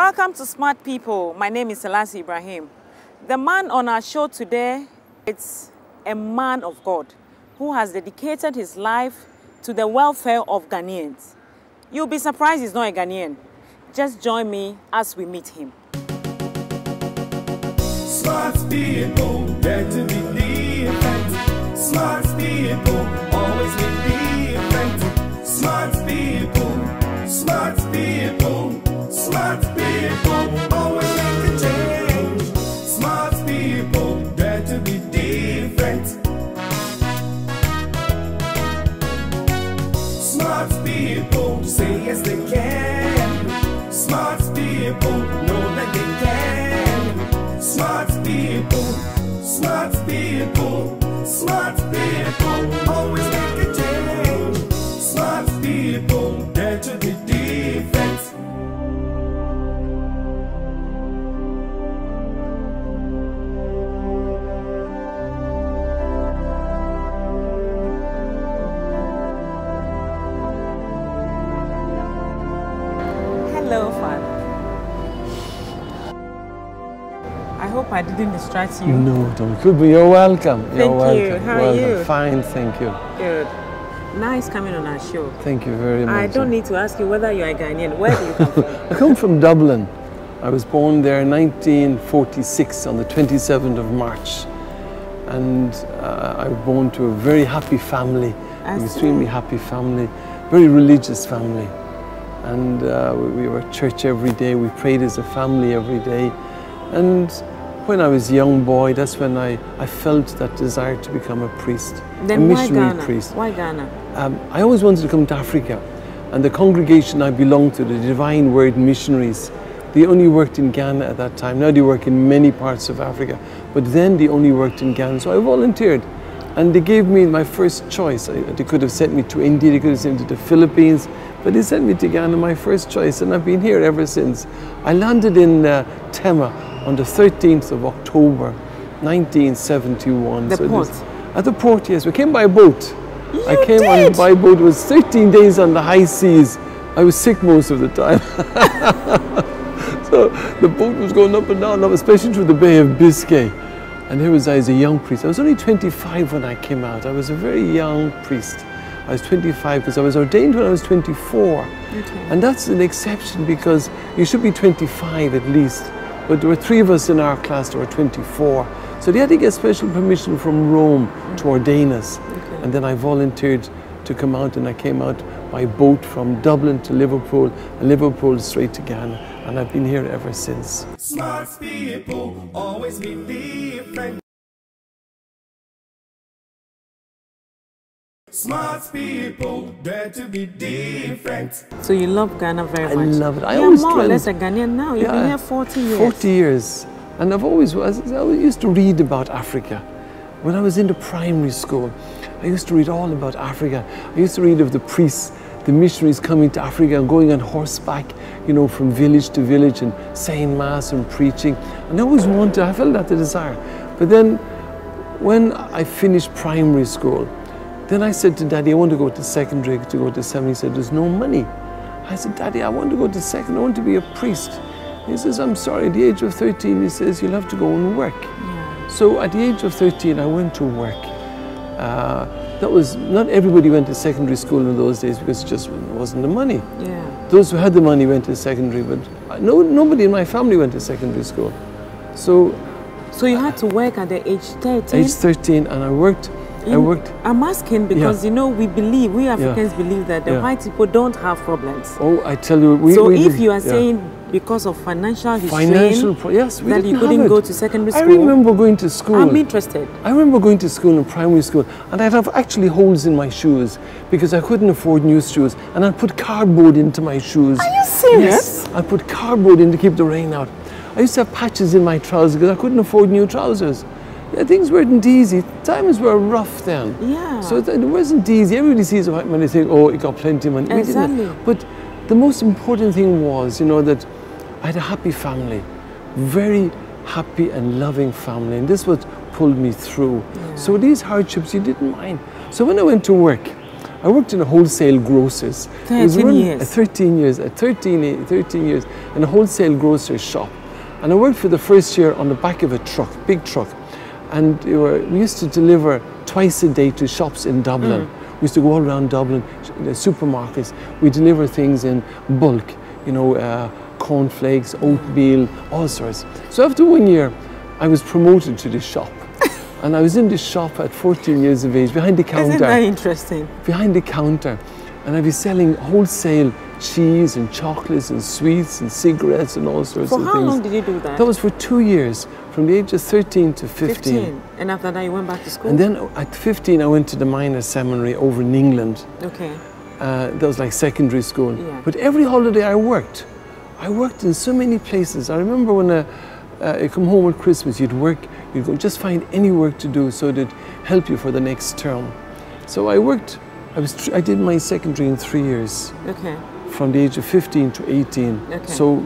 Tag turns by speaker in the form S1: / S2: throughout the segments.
S1: Welcome to Smart People. My name is Selassie Ibrahim. The man on our show today, it's a man of God who has dedicated his life to the welfare of Ghanaians. You'll be surprised he's not a Ghanaian. Just join me as we meet him.
S2: Smart people, dare to be different. Smart people, always be different. Smart people, smart people, smart people, always make a change. Smart people, dare to be different. Smart people, say yes they can. Smart people, know that they can. Smart people, smart people, smart people, always make a change. Smart people, dare to be different.
S1: Hello, Father. I hope I didn't distract you.
S3: No, don't. You're welcome. You're
S1: Thank you.
S3: welcome.
S1: How are you?
S3: Fine, thank you.
S1: Good. Nice coming on our show.
S3: Thank you very much.
S1: I don't need to ask you whether you're a Ghanaian. Where do you come from?
S3: I come from Dublin. I was born there in 1946 on the 27th of March. And I was born to a very happy family, an extremely happy family, very religious family. And we were at church every day. We prayed as a family every day. And when I was a young boy, that's when I felt that desire to become a priest,
S1: Then
S3: a missionary
S1: why
S3: priest.
S1: Why Ghana?
S3: I always wanted to come to Africa, and the congregation I belonged to, the Divine Word Missionaries, they only worked in Ghana at that time. Now they work in many parts of Africa, but then they only worked in Ghana. So I volunteered, and they gave me my first choice. They could have sent me to India, they could have sent me to the Philippines, but they sent me to Ghana, my first choice, and I've been here ever since. I landed in Tema on the 13th of October, 1971.
S1: The port?
S3: At the port, yes. We came by boat.
S1: I
S3: came by boat. It was 13 days on the high seas. I was sick most of the time. So the boat was going up and down, especially through the Bay of Biscay. And here was I as a young priest. I was only 25 when I came out. I was a very young priest. I was 25 because I was ordained when I was 24.
S1: Okay.
S3: And that's an exception because you should be 25 at least. But there were 3 of us in our class that were 24. So they had to get special permission from Rome to ordain us.
S1: Okay.
S3: And then I volunteered to come out, and I came out by boat from Dublin to Liverpool, and Liverpool straight to Ghana. And I've been here ever since.
S2: Smart people, always be different. Smart people, dare to be different.
S1: So you love Ghana very much?
S3: I love it.
S1: You're more or less a Ghanaian now. You've been here 40 years.
S3: 40 years. And I used to read about Africa. When I was in the primary school, I used to read all about Africa. I used to read of the priests, the missionaries coming to Africa and going on horseback, you know, from village to village and saying mass and preaching. And I always wanted, I felt that the desire. But then when I finished primary school, then I said to Daddy, I want to go to secondary, to go to seminary. He said, there's no money. I said, Daddy, I want to go to secondary, I want to be a priest. He says, I'm sorry, at the age of 13, he says, you'll have to go and work. Yeah. So at the age of 13, I went to work. Not everybody went to secondary school in those days because it just wasn't the money.
S1: Yeah.
S3: Those who had the money went to secondary, but nobody in my family went to secondary school. So
S1: you had to work at the age 13?
S3: Age 13, and I worked.
S1: I'm asking because, you know, we Africans believe that the white people don't have problems.
S3: Oh, I tell you,
S1: if you are saying because of financial restraint,
S3: yes,
S1: that you couldn't go to secondary school.
S3: I remember going to school.
S1: I'm interested.
S3: I remember going to school in primary school, and I'd have actually holes in my shoes because I couldn't afford new shoes, and I'd put cardboard into my shoes.
S1: Are you serious?
S3: Yes, I'd put cardboard in to keep the rain out. I used to have patches in my trousers because I couldn't afford new trousers. Yeah, things weren't easy. Times were rough then.
S1: Yeah.
S3: So it wasn't easy. Everybody sees a white man, they think, oh, he got plenty of money.
S1: Exactly.
S3: But the most important thing was, you know, that I had a happy family, very happy and loving family, and this was pulled me through. Yeah. So these hardships, you didn't mind. So when I went to work, I worked in a wholesale grocers.
S1: 13 years.
S3: 13 years. 13 years in a wholesale grocery shop. And I worked for the first year on the back of a truck, big truck. And we used to deliver twice a day to shops in Dublin. We used to go all around Dublin, the supermarkets. We deliver things in bulk, you know, cornflakes, oatmeal, all sorts. So after 1 year, I was promoted to the shop. And I was in the shop at 14 years of age, behind the counter.
S1: Isn't that interesting?
S3: Behind the counter. And I'd be selling wholesale cheese and chocolates and sweets and cigarettes and all sorts of things.
S1: For how long did you do that?
S3: That was for 2 years, from the age of 13 to 15.
S1: And after that you went back to school?
S3: And then at 15 I went to the minor seminary over in England.
S1: Okay.
S3: That was like secondary school.
S1: Yeah.
S3: But every holiday I worked. I worked in so many places. I remember when you come home at Christmas, you'd go just find any work to do so it'd help you for the next term. So I worked, I did my secondary in 3 years.
S1: Okay.
S3: From the age of 15 to 18.
S1: Okay.
S3: So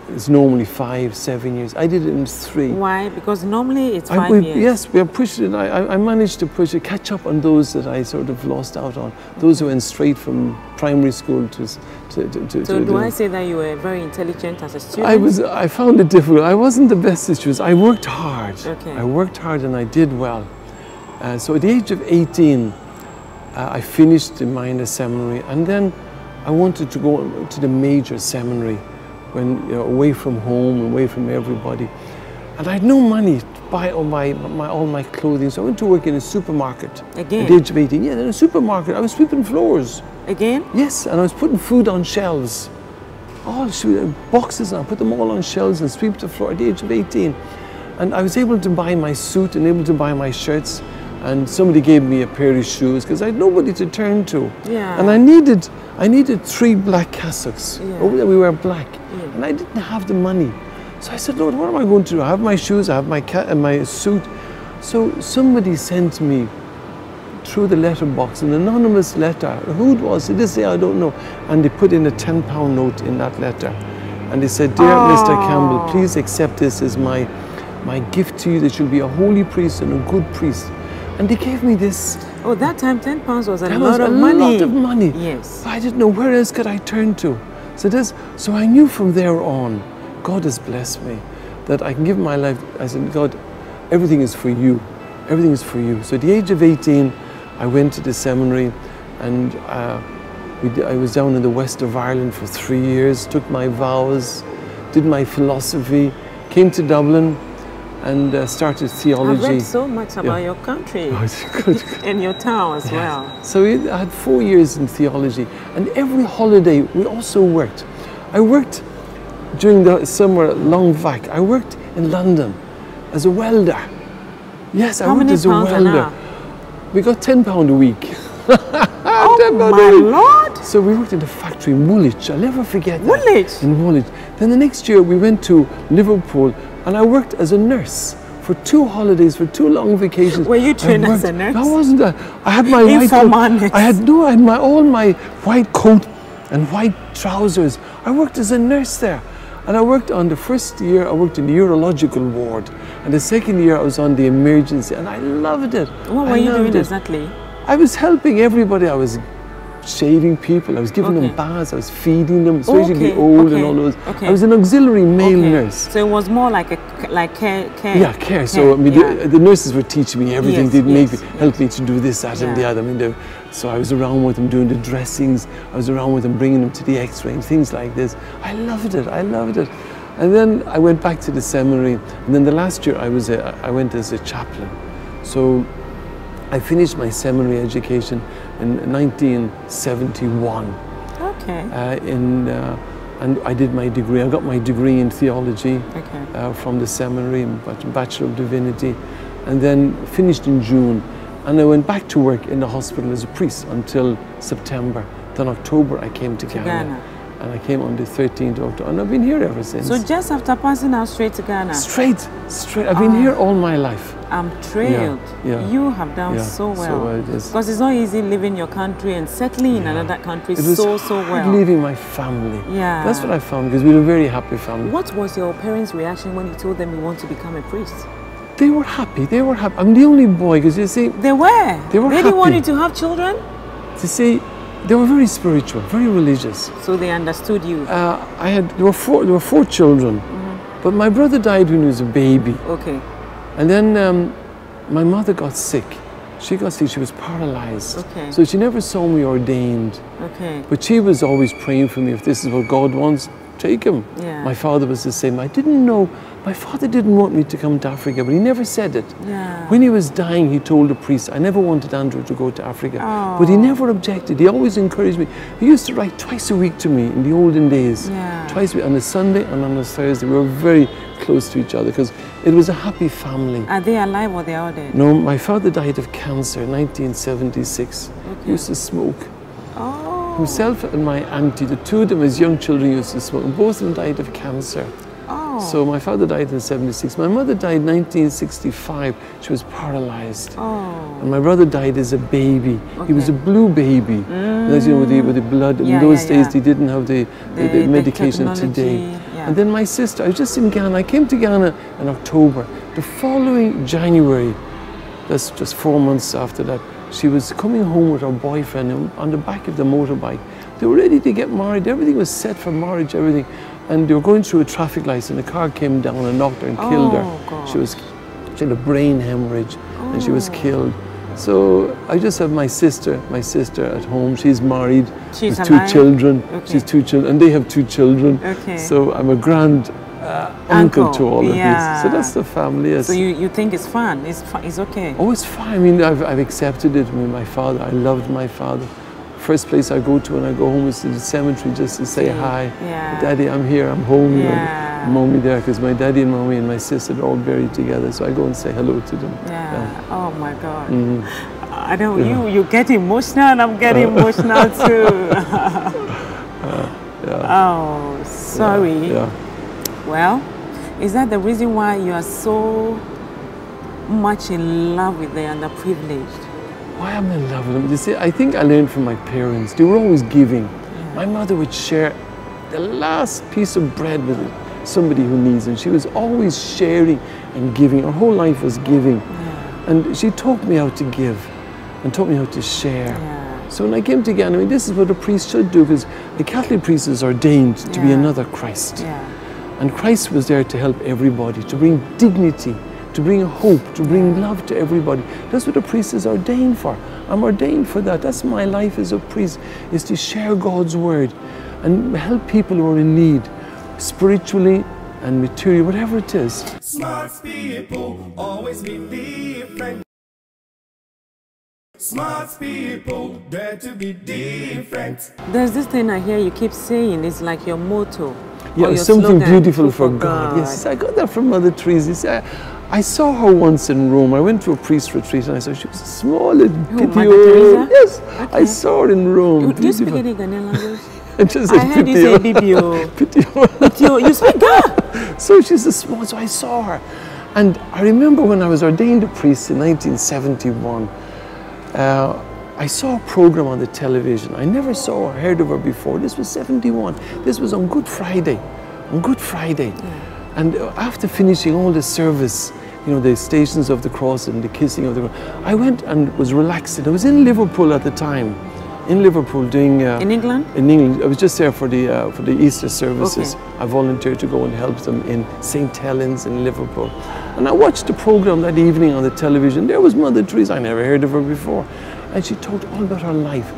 S3: it's normally 5, 7 years. I did it in 3.
S1: Why? Because normally it's 5 years.
S3: Yes, we are pushing it. I managed to catch up on those that I sort of lost out on. Those who went straight from primary school to
S1: So do I say that you were very intelligent as a student?
S3: I found it difficult. I wasn't the best student. I worked hard.
S1: Okay.
S3: I worked hard and I did well. So at the age of 18, I finished the minor seminary, and then I wanted to go to the major seminary, when away from home, away from everybody, and I had no money to buy all my clothing. So I went to work in a supermarket.
S1: Again?
S3: At the age of 18, yeah, in a supermarket. I was sweeping floors.
S1: Again?
S3: Yes, and I was putting food on shelves. All boxes, and I put them all on shelves and sweep the floor at the age of 18. And I was able to buy my suit and able to buy my shirts. And somebody gave me a pair of shoes because I had nobody to turn to.
S1: Yeah.
S3: And I needed 3 black cassocks.
S1: Yeah.
S3: Over there we were black.
S1: Yeah.
S3: And I didn't have the money. So I said, Lord, what am I going to do? I have my shoes, I have my suit. So somebody sent me through the letterbox an anonymous letter. Who it was, to this day I don't know. And they put in a £10 note in that letter. And they said, dear Mr. Campbell, please accept this as my gift to you, that you'll be a holy priest and a good priest. And they gave me this.
S1: Oh, that time £10 was a
S3: That
S1: lot
S3: was
S1: of
S3: a
S1: money.
S3: lot of money.
S1: Yes.
S3: I didn't know where else could I turn to. So I knew from there on, God has blessed me, that I can give my life. I said, God, everything is for you. Everything is for you. So at the age of 18, I went to the seminary, and I was down in the west of Ireland for 3 years, took my vows, did my philosophy, came to Dublin, and started theology.
S1: I've read so much about your country and your town as well.
S3: So I had 4 years in theology, and every holiday we also worked. I worked during the summer long vac. I worked in London as a welder. Yes, I worked as a welder. We got £10 a week.
S1: Oh my Lord!
S3: So we worked in the factory in Woolwich. I'll never forget that.
S1: Woolwich?
S3: In Woolwich. Then the next year we went to Liverpool, and I worked as a nurse for 2 holidays, for 2 long vacations.
S1: Were you trained as a nurse?
S3: I wasn't. I had my white coat. I had all my white coat and white trousers. I worked as a nurse there. And I worked on the first year, I worked in the urological ward. And the second year I was on the emergency, and I loved it.
S1: What were you doing exactly?
S3: I was helping everybody. I was shaving people, I was giving them baths, I was feeding them, especially the old and all those. I was an auxiliary male nurse.
S1: So it was more like care.
S3: Yeah, care. So I mean, the nurses were teaching me everything. They'd help me to do this, that, and the other. I mean, so I was around with them doing the dressings. I was around with them bringing them to the X-ray and things like this. I loved it. I loved it. And then I went back to the seminary. And then the last year I went as a chaplain. So I finished my seminary education in 1971.
S1: Okay.
S3: And I did my degree. I got my degree in theology from the seminary, Bachelor of Divinity, and then finished in June. And I went back to work in the hospital as a priest until September. Then October I came to Ghana. And I came on the 13th of October, and I've been here ever since.
S1: So just after passing out straight to Ghana? Straight.
S3: I've been here all my life.
S1: I'm thrilled. You have done so well. Because it's not easy leaving your country and settling in another country so well.
S3: Leaving my family.
S1: Yeah.
S3: That's what I found, because we were a very happy family.
S1: What was your parents' reaction when you told them you want to become a priest?
S3: They were happy. They were happy. I'm the only boy, because you see...
S1: They were? They didn't want you to have children?
S3: to say they were very spiritual, very religious.
S1: So they understood you.
S3: There were four children, but my brother died when he was a baby.
S1: Okay.
S3: And then my mother got sick. She got sick, she was paralyzed.
S1: Okay.
S3: So she never saw me ordained.
S1: Okay.
S3: But she was always praying for me, if this is what God wants, take him.
S1: Yeah.
S3: My father was the same. I didn't know, my father didn't want me to come to Africa, but he never said it.
S1: Yeah.
S3: When he was dying, he told the priest, I never wanted Andrew to go to Africa.
S1: Oh.
S3: But he never objected. He always encouraged me. He used to write twice a week to me in the olden days.
S1: Yeah.
S3: Twice a week, on a Sunday and on a Thursday. We were very close to each other because it was a happy family.
S1: Are they alive or they are dead?
S3: No, my father died of cancer in 1976.
S1: Okay.
S3: He used to smoke.
S1: Oh.
S3: Himself and my auntie, the two of them as young children used to smoke. Both of them died of cancer.
S1: Oh.
S3: So my father died in 76. My mother died in 1965. She was paralyzed.
S1: Oh.
S3: And my brother died as a baby.
S1: Okay.
S3: He was a blue baby. As you know, with the blood.
S1: Yeah,
S3: in those
S1: yeah,
S3: days,
S1: yeah.
S3: they didn't have the medication today.
S1: Yeah.
S3: And then my sister, I was just in Ghana. I came to Ghana in October. The following January, that's just 4 months after that, she was coming home with her boyfriend on the back of the motorbike. They were ready to get married. Everything was set for marriage, everything. And they were going through a traffic light and the car came down and knocked her and killed her.
S1: God.
S3: She had a brain hemorrhage and she was killed. So I just have my sister at home. She's married
S1: She's
S3: with
S1: alive?
S3: two children.
S1: Okay.
S3: She's 2 children and they have 2 children.
S1: Okay.
S3: So I'm a grand uncle to all of
S1: yeah.
S3: these. So that's the family. Yes.
S1: So you think it's fun? It's okay?
S3: Oh, it's fine. I mean, I've accepted it. I mean, my father, I loved my father. First place I go to when I go home is to the cemetery just to say hi.
S1: Yeah.
S3: Daddy, I'm here, I'm home.
S1: Yeah.
S3: You know, mommy there, because my daddy and mommy and my sister are all buried together. So I go and say hello to them.
S1: Yeah. Oh my God.
S3: Mm-hmm.
S1: I know you get emotional and I'm getting emotional too. Oh, sorry.
S3: Yeah.
S1: Well, is that the reason why you are so much in love with the underprivileged?
S3: Why am I in love with them? You see, I think I learned from my parents. They were always giving.
S1: Yeah.
S3: My mother would share the last piece of bread with somebody who needs it. She was always sharing and giving. Her whole life was giving.
S1: Yeah.
S3: And she taught me how to give and taught me how to share.
S1: Yeah.
S3: So when I came to Ghana, I mean, this is what a priest should do, because the Catholic priest is ordained to be another Christ.
S1: Yeah.
S3: And Christ was there to help everybody, to bring dignity, to bring hope, to bring love to everybody. That's what a priest is ordained for. I'm ordained for that. That's my life as a priest, is to share God's word and help people who are in need, spiritually and materially, whatever it is.
S2: Smart people always be different. Smart people dare to be different.
S1: There's this thing I hear you keep saying, it's like your motto.
S3: Yeah,
S1: your
S3: something
S1: slogan,
S3: beautiful for God. Yes, I got that from Mother Teresa. See, I saw her once in Rome. I went to a priest retreat and I saw she was small and
S1: Who,
S3: pretty.
S1: Mother Teresa?
S3: Yes,
S1: Okay.
S3: I saw her in Rome.
S1: Do you speak any Ghanaian language?
S3: I
S1: heard you say Bibio.
S3: Pitio.
S1: You speak Ga?
S3: So she's a small, so I saw her. And I remember when I was ordained a priest in 1971, I saw a program on the television. I never saw or heard of her before. This was 71. This was on Good Friday. On Good Friday.
S1: Yeah.
S3: And after finishing all the service, you know, the Stations of the Cross and the kissing of the cross, I went and was relaxing. I was in Liverpool at the time. In Liverpool doing...
S1: in England?
S3: In England. I was just there for the Easter services.
S1: Okay.
S3: I volunteered to go and help them in St. Helens in Liverpool. And I watched the program that evening on the television. There was Mother Teresa. I never heard of her before. And she talked all about her life.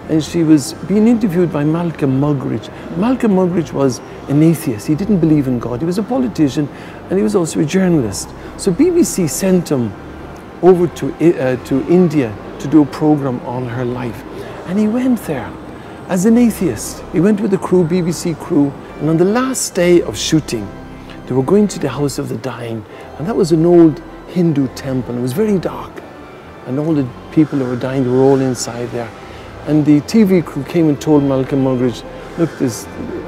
S3: And she was being interviewed by Malcolm Muggeridge. Malcolm Muggeridge was an atheist. He didn't believe in God. He was a politician and he was also a journalist. So BBC sent him over to India to do a program on her life. And he went there as an atheist. He went with the crew, BBC crew, and on the last day of shooting, they were going to the House of the Dying, and that was an old Hindu temple. It was very dark, and all the people who were dying, they were all inside there. And the TV crew came and told Malcolm Muggeridge, look,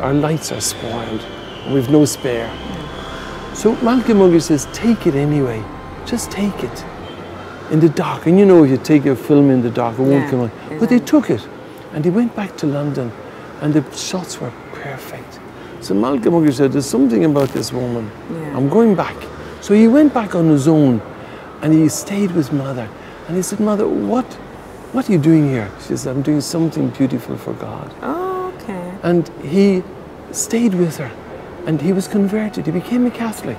S3: our lights are spoiled, and we've no spare. So Malcolm Muggeridge says, take it anyway, just take it. In the dark, and you know, if you take a film in the dark, it won't come on.
S1: Exactly.
S3: But they took it, and he went back to London, and the shots were perfect. So Malcolm Muggeridge said, there's something about this woman.
S1: Yeah.
S3: I'm going back. So he went back on his own, and he stayed with Mother. And he said, Mother, what what are you doing here? She says, I'm doing something beautiful for God.
S1: Oh, okay.
S3: And he stayed with her, and he was converted. He became a Catholic,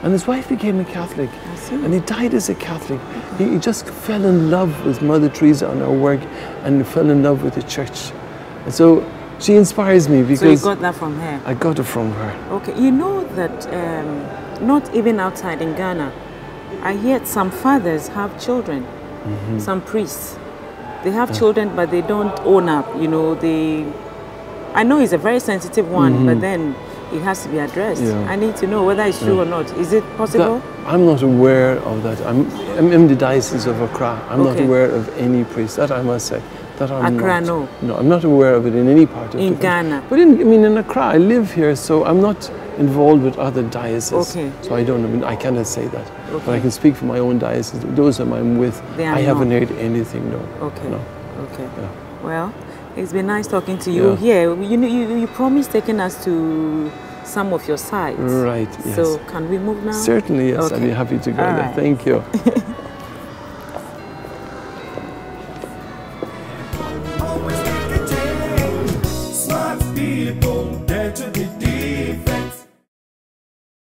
S3: and his wife became a Catholic.
S1: I see.
S3: And he died as a Catholic. He just fell in love with Mother Teresa and her work, and fell in love with the church. And so she inspires me because...
S1: So you got that from her?
S3: I got it from her.
S1: Okay, you know that not even outside in Ghana, I hear some fathers have children, some priests. They have children, but they don't own up, you know, I know it's a very sensitive one, but then it has to be addressed. Yeah. I need to know whether it's true or not. Is it possible?
S3: I'm not aware of that. I'm in the Diocese of Accra. I'm not aware of any priest. That I must say. That I'm
S1: Accra,
S3: not.
S1: no.
S3: No, I'm not aware of it in any part of
S1: in Ghana.
S3: But in Accra, I live here, so I'm not involved with other dioceses. Okay. So I don't. I mean, I cannot say that. Okay. But I can speak for my own diocese. Those whom I'm with, I haven't heard anything. No.
S1: Okay.
S3: No.
S1: Okay. Yeah. Well, it's been nice talking to you. Yeah. You promised taking us to some of your sites.
S3: Right. Yes.
S1: So can we move now?
S3: Certainly. Yes. Okay. I'd be happy to go there. Thank you.